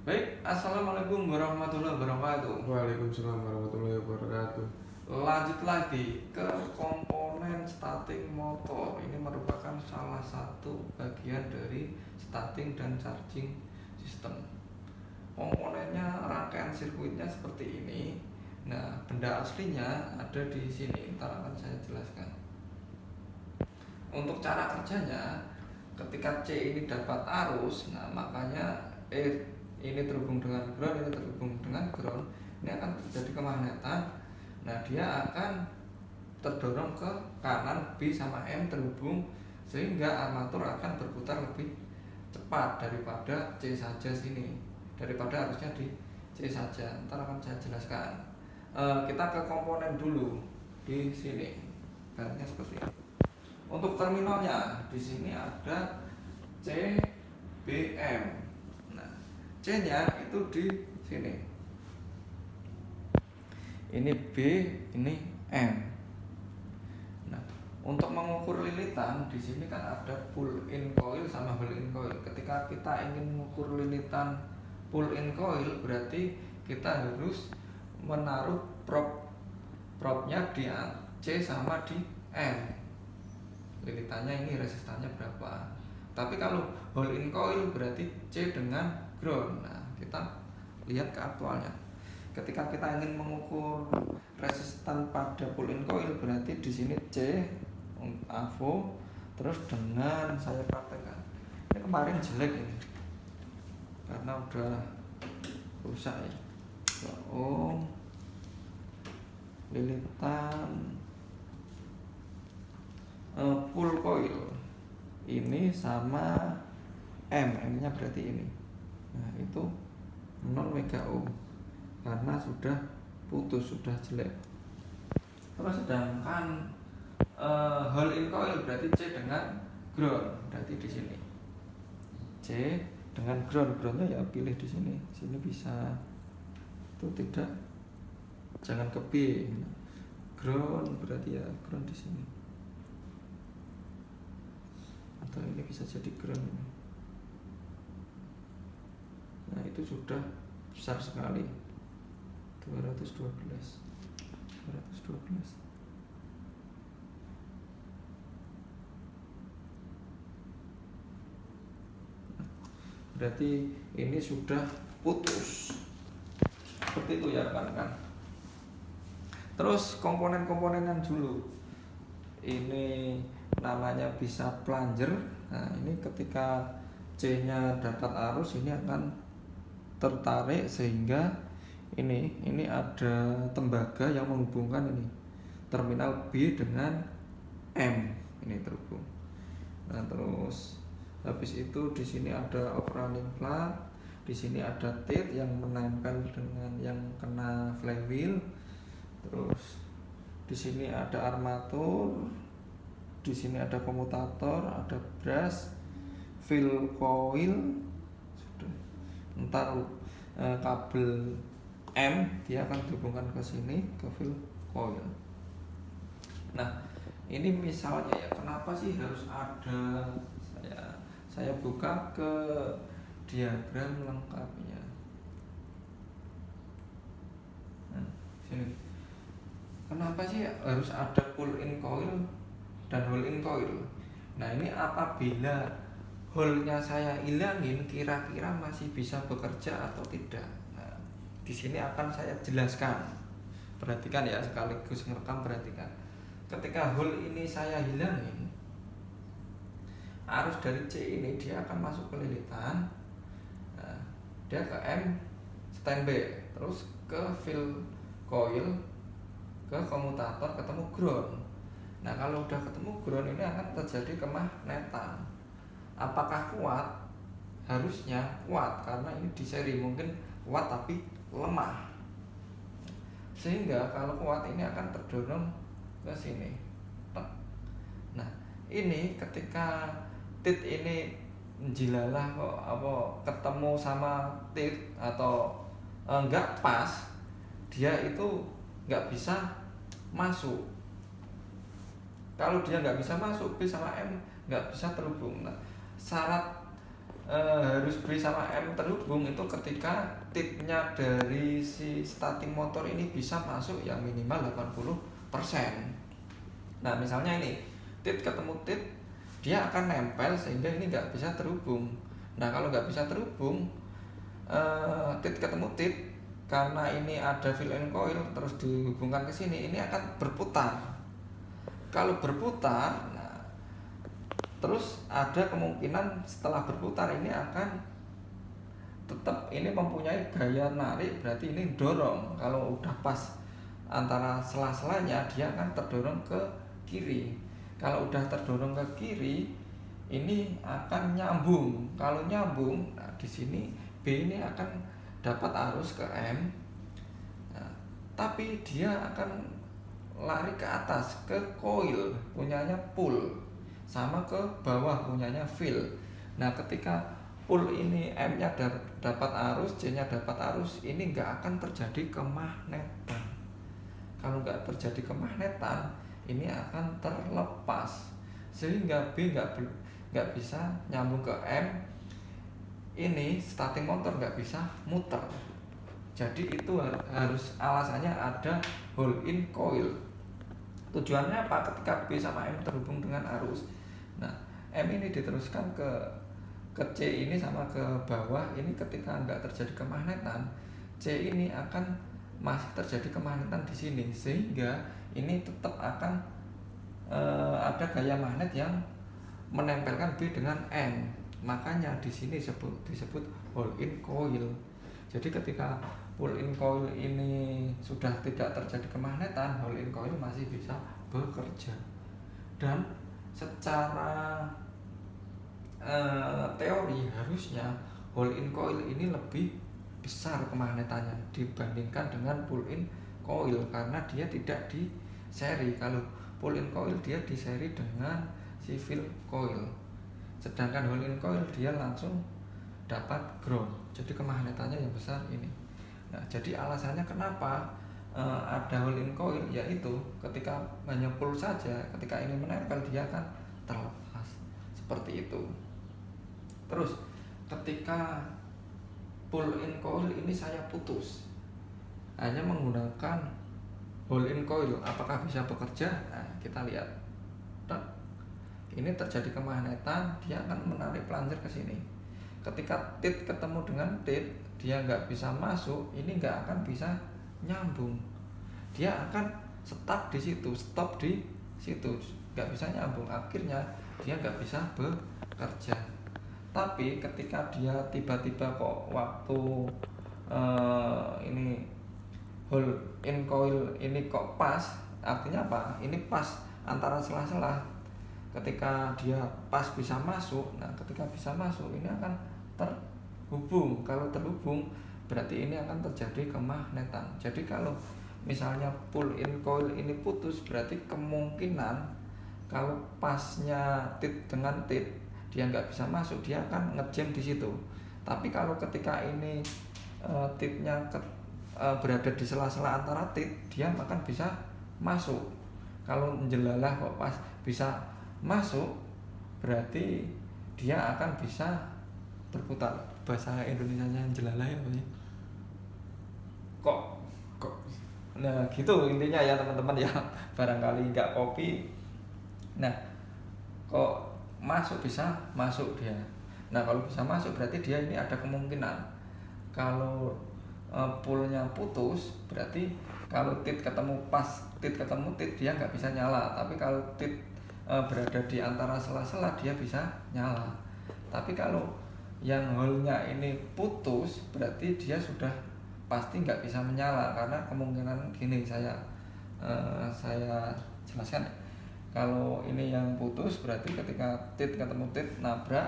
Baik, assalamualaikum warahmatullahi wabarakatuh. Waalaikumsalam warahmatullahi wabarakatuh. Lanjut lagi ke komponen starting motor. Ini merupakan salah satu bagian dari starting dan charging system. Komponennya, rangkaian sirkuitnya seperti ini. Nah, benda aslinya ada di sini. Ntar akan saya jelaskan. Untuk cara kerjanya, ketika C ini dapat arus, nah makanya ini terhubung dengan ground, ini terhubung dengan ground, ini akan terjadi kemagnetan. Nah, dia akan terdorong ke kanan, B sama M terhubung, sehingga armatur akan berputar lebih cepat daripada C saja sini, daripada harusnya di C saja. Ntar akan saya jelaskan. Kita ke komponen dulu di sini. Bahannya seperti ini. Untuk terminalnya di sini ada C, B, M. Nah, C-nya itu di sini. Ini B, ini M. Nah, untuk mengukur lilitan di sini kan ada pull-in coil sama pull-in coil. Ketika kita ingin mengukur lilitan pull-in coil, berarti kita harus menaruh propnya di C sama di M. Lilitannya ini resistannya berapa. Tapi kalau pull-in coil berarti C dengan ground. Nah, kita lihat ke aktualnya. Ketika kita ingin mengukur resistan pada pull-in coil, berarti di sini C AVO, terus dengan saya praktekkan. Ini kemarin jelek ini, karena udah rusak ya. Oh, lilitan pull coil ini sama M-nya berarti ini. Nah, itu 0 mega ohm karena sudah putus, sudah jelek. Terus sedangkan hole in coil berarti C dengan ground, berarti di sini C dengan groundnya ya pilih di sini. Sini bisa, itu tidak, jangan ke B. Ground berarti ya ground di sini. Atau ini bisa jadi ground ini. Nah, itu sudah besar sekali. 212. Berarti ini sudah putus. Seperti itu ya kan. Terus komponen-komponennya dulu. Ini namanya bisa plunger. Nah, ini ketika C-nya dapat arus, ini akan tertarik sehingga ini ada tembaga yang menghubungkan ini terminal B dengan M, ini terhubung. Nah, terus habis itu di sini ada overrunning plug, di sini ada tit yang menempel dengan yang kena flywheel. Terus di sini ada armatur, di sini ada komutator, ada brush, fill coil, sudah. Ntar kabel M dia akan dihubungkan ke sini, ke fill coil. Nah, ini misalnya ya, kenapa sih harus ada, saya buka ke diagram lengkapnya. Nah, sini. Kenapa sih harus ada pull-in coil dan hole-in coil? Nah, ini apabila hole-nya saya hilangin, kira-kira masih bisa bekerja atau tidak? Nah, di sini akan saya jelaskan. Perhatikan ya, sekaligus merekam, perhatikan. Ketika hole ini saya hilangin, arus dari C ini dia akan masuk ke lilitan. Nah, dia ke M standby, terus ke fill coil, ke komutator, ketemu ground. Nah, kalau udah ketemu ground, ini akan terjadi kemagnetan. Apakah kuat? Harusnya kuat, karena ini di seri mungkin kuat tapi lemah. Sehingga kalau kuat ini akan terdorong ke sini. Nah, ini ketika tit ini jilalah ketemu sama tit atau enggak pas, dia itu nggak bisa masuk. Kalau dia nggak bisa masuk, B sama M nggak bisa terhubung. Nah, syarat harus B sama M terhubung itu ketika titnya dari si starting motor ini bisa masuk ya minimal 80%. Nah misalnya ini tit ketemu tit, dia akan nempel sehingga ini nggak bisa terhubung. Nah kalau nggak bisa terhubung, tit ketemu tit, karena ini ada fill and coil terus dihubungkan ke sini, ini akan berputar. Kalau berputar, nah, terus ada kemungkinan setelah berputar ini akan tetap ini mempunyai gaya narik, berarti ini dorong. Kalau udah pas antara sela-selanya dia akan terdorong ke kiri. Kalau udah terdorong ke kiri, ini akan nyambung. Kalau nyambung, nah di sini B ini akan dapat arus ke M. Nah, tapi dia akan lari ke atas ke coil punyanya pull, sama ke bawah punyanya fill. Nah, ketika pull ini M-nya dapat arus, J-nya dapat arus, ini nggak akan terjadi kemagnetan. Kalau nggak terjadi kemagnetan, ini akan terlepas sehingga B nggak bisa nyambung ke M. Ini starting motor nggak bisa muter. Jadi itu harus alasannya ada hole in coil. Tujuannya apa? Ketika B sama M terhubung dengan arus, nah M ini diteruskan ke C ini sama ke bawah. Ini ketika nggak terjadi kemagnetan, C ini akan masih terjadi kemagnetan di sini, sehingga ini tetap akan ada gaya magnet yang menempelkan B dengan M. Makanya di sini disebut hole in coil. Jadi ketika pull in coil ini sudah tidak terjadi kemagnetan, hole in coil masih bisa bekerja. Dan secara teori harusnya hole in coil ini lebih besar kemagnetannya dibandingkan dengan pull in coil, karena dia tidak di seri. Kalau pull in coil dia di seri dengan si fill coil, sedangkan hole in coil dia langsung dapat ground. Jadi kemagnetannya yang besar ini. Nah, jadi alasannya kenapa ada hole in coil, yaitu ketika hanya pull saja, ketika ini menempel dia akan terlepas seperti itu. Terus ketika pull in coil ini saya putus, hanya menggunakan hole in coil, apakah bisa bekerja? Nah, kita lihat. Ini terjadi kemagnetan, dia akan menarik plunger ke sini. Ketika tit ketemu dengan tit, dia nggak bisa masuk, ini nggak akan bisa nyambung. Dia akan stop di situ, nggak bisa nyambung. Akhirnya dia nggak bisa bekerja. Tapi ketika dia tiba-tiba kok waktu ini hole in coil ini kok pas, artinya apa? Ini pas antara sela-sela. Ketika dia pas bisa masuk, nah ketika bisa masuk ini akan terhubung. Kalau terhubung berarti ini akan terjadi kemagnetan. Jadi kalau misalnya pull in coil ini putus, berarti kemungkinan kalau pasnya tit dengan tit dia nggak bisa masuk, dia akan ngejam di situ. Tapi kalau ketika ini titnya berada di sela-sela antara tit, dia akan bisa masuk. Kalau menjelalah kok pas bisa masuk, berarti dia akan bisa berputar. Bahasa Indonesianya jelalah ya Pak? Kok nah gitu intinya ya teman-teman ya. Barangkali nggak kopi, nah kok masuk, bisa masuk dia. Nah kalau bisa masuk berarti dia ini ada kemungkinan kalau pullnya putus, berarti kalau tit ketemu tit dia nggak bisa nyala. Tapi kalau tit berada di antara sela-sela dia bisa nyala. Tapi kalau yang hole-nya ini putus, berarti dia sudah pasti nggak bisa menyala, karena kemungkinan gini saya jelaskan. Kalau ini yang putus berarti ketika tit ketemu tit nabrak,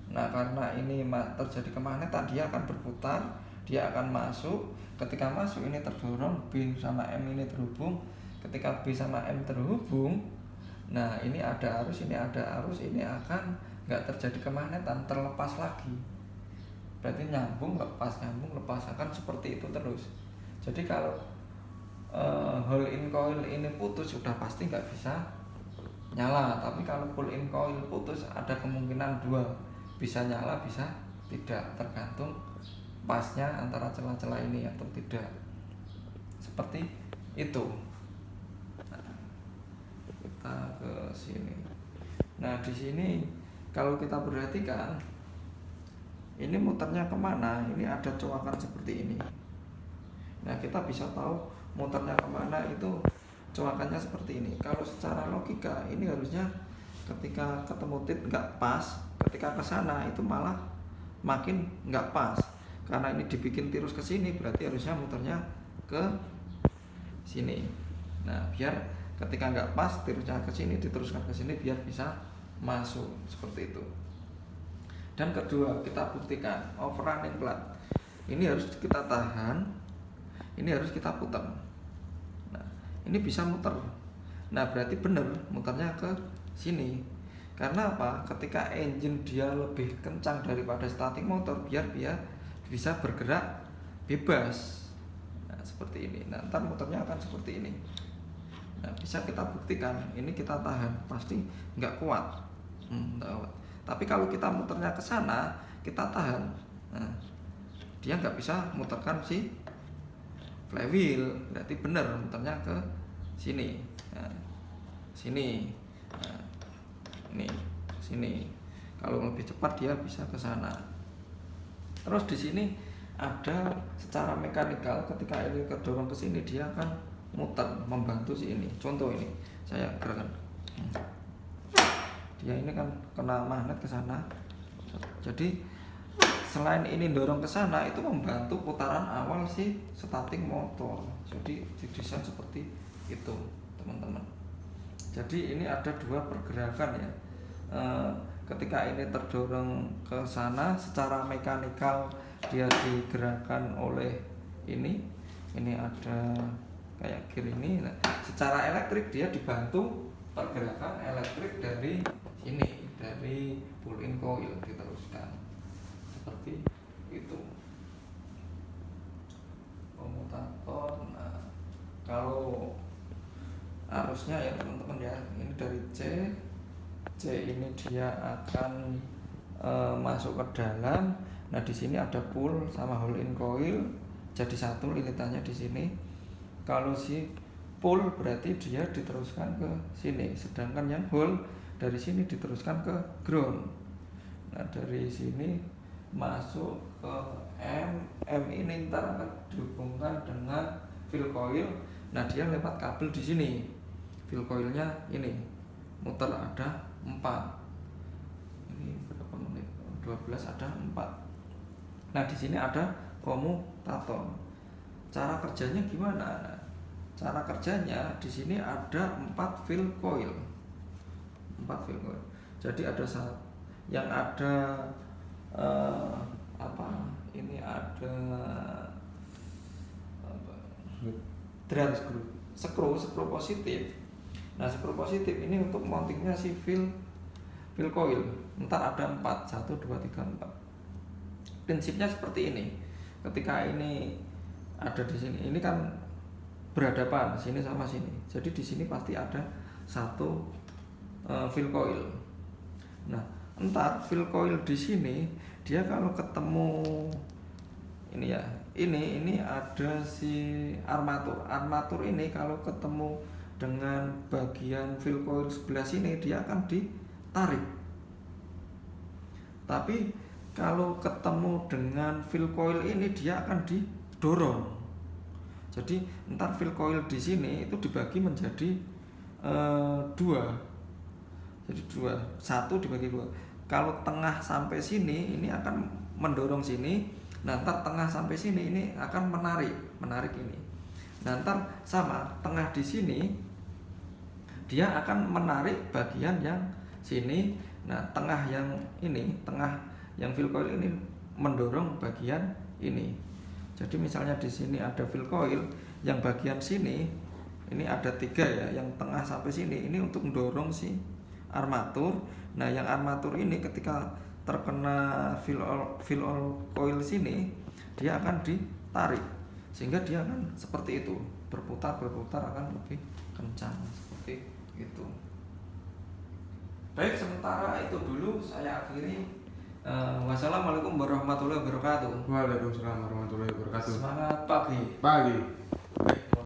nah karena ini terjadi kemagnetan dia akan berputar, dia akan masuk. Ketika masuk ini terdorong, B sama M ini terhubung. Ketika B sama M terhubung, nah ini ada arus, ini ada arus, ini akan nggak terjadi kemagnetan, terlepas lagi. Berarti nyambung lepas akan seperti itu terus. Jadi kalau hole in coil ini putus sudah pasti nggak bisa nyala. Tapi kalau pull in coil putus ada kemungkinan dua, bisa nyala bisa tidak, tergantung pasnya antara celah-celah ini atau tidak, seperti itu. Nah, kita ke sini. Nah di sini kalau kita perhatikan ini muternya kemana, ini ada coakan seperti ini. Nah kita bisa tahu muternya kemana itu coakannya seperti ini. Kalau secara logika ini harusnya ketika ketemu titik nggak pas, ketika ke sana itu malah makin nggak pas, karena ini dibikin tirus ke sini, berarti harusnya muternya ke sini. Nah biar ketika nggak pas tirusnya ke sini, diteruskan ke sini biar bisa masuk seperti itu. Dan kedua kita buktikan overrunning plat ini harus kita tahan, ini harus kita putar. Nah ini bisa muter. Nah berarti benar muternya ke sini. Karena apa? Ketika engine dia lebih kencang daripada static motor, biar dia bisa bergerak bebas. Nah seperti ini. Nah ntar muternya akan seperti ini. Nah bisa kita buktikan. Ini kita tahan, pasti nggak kuat. Nggak kuat. Tapi kalau kita muternya ke sana, kita tahan. Nah, dia nggak bisa muterkan si flywheel, berarti benar muternya ke sini. Nah, sini. Nah, ini sini. Kalau lebih cepat dia bisa ke sana. Terus di sini ada secara mekanikal ketika ini kedorong ke sini dia akan muter membantu si ini. Contoh ini saya gerakan. Dia ini kan kena magnet ke sana. Jadi selain ini dorong ke sana itu membantu putaran awal si static motor. Jadi didesain seperti itu, teman-teman. Jadi ini ada dua pergerakan ya. Ketika ini terdorong ke sana secara mekanikal dia digerakkan oleh ini ada kayak gear ini. Nah, secara elektrik dia dibantu pergerakan elektrik dari sini, dari pull-in coil diteruskan seperti itu. Komutator. Nah, kalau arusnya ya teman-teman ya, ini dari C ini dia akan masuk ke dalam. Nah di sini ada pull sama hold-in coil jadi satu lilitannya di sini. Kalau si pull berarti dia diteruskan ke sini, sedangkan yang hold dari sini diteruskan ke ground. Nah dari sini masuk ke M ini ntar akan dihubungkan dengan fill coil. Nah dia lewat kabel di sini. Fill coilnya ini muter ada 4. Ini berapa menit? 12 ada 4. Nah di sini ada komutator. Cara kerjanya gimana? Nah, cara kerjanya di sini ada 4 fill coil. 4 fill coil. Jadi ada yang ada ini ada drum screw positif. Nah screw positif ini untuk mountingnya si fill coil. Ntar ada 4, 1, 2, 3, 4. Prinsipnya seperti ini. Ketika ini ada di sini, ini kan berhadapan sini sama sini. Jadi di sini pasti ada satu fill coil. Nah, entar fill coil di sini dia kalau ketemu ini ya, ini ada si armatur. Armatur ini kalau ketemu dengan bagian fill coil sebelah sini dia akan ditarik. Tapi kalau ketemu dengan fill coil ini dia akan didorong. Jadi entar fill coil di sini itu dibagi menjadi 2. Jadi 2, 1 dibagi 2. Kalau tengah sampai sini ini akan mendorong sini. Nah, ntar tengah sampai sini ini akan menarik ini. Nah, ntar sama tengah di sini dia akan menarik bagian yang sini. Nah, tengah yang ini, tengah yang fill coil ini mendorong bagian ini. Jadi misalnya di sini ada fill coil, yang bagian sini ini ada 3 ya, yang tengah sampai sini ini untuk mendorong si armatur. Nah, yang armatur ini ketika terkena fill coil sini dia akan ditarik sehingga dia akan seperti itu, berputar akan lebih kencang seperti itu. Baik, sementara itu dulu saya akhiri Wassalamualaikum warahmatullahi wabarakatuh. Waalaikumsalam warahmatullahi wabarakatuh. Semangat pagi. Pagi.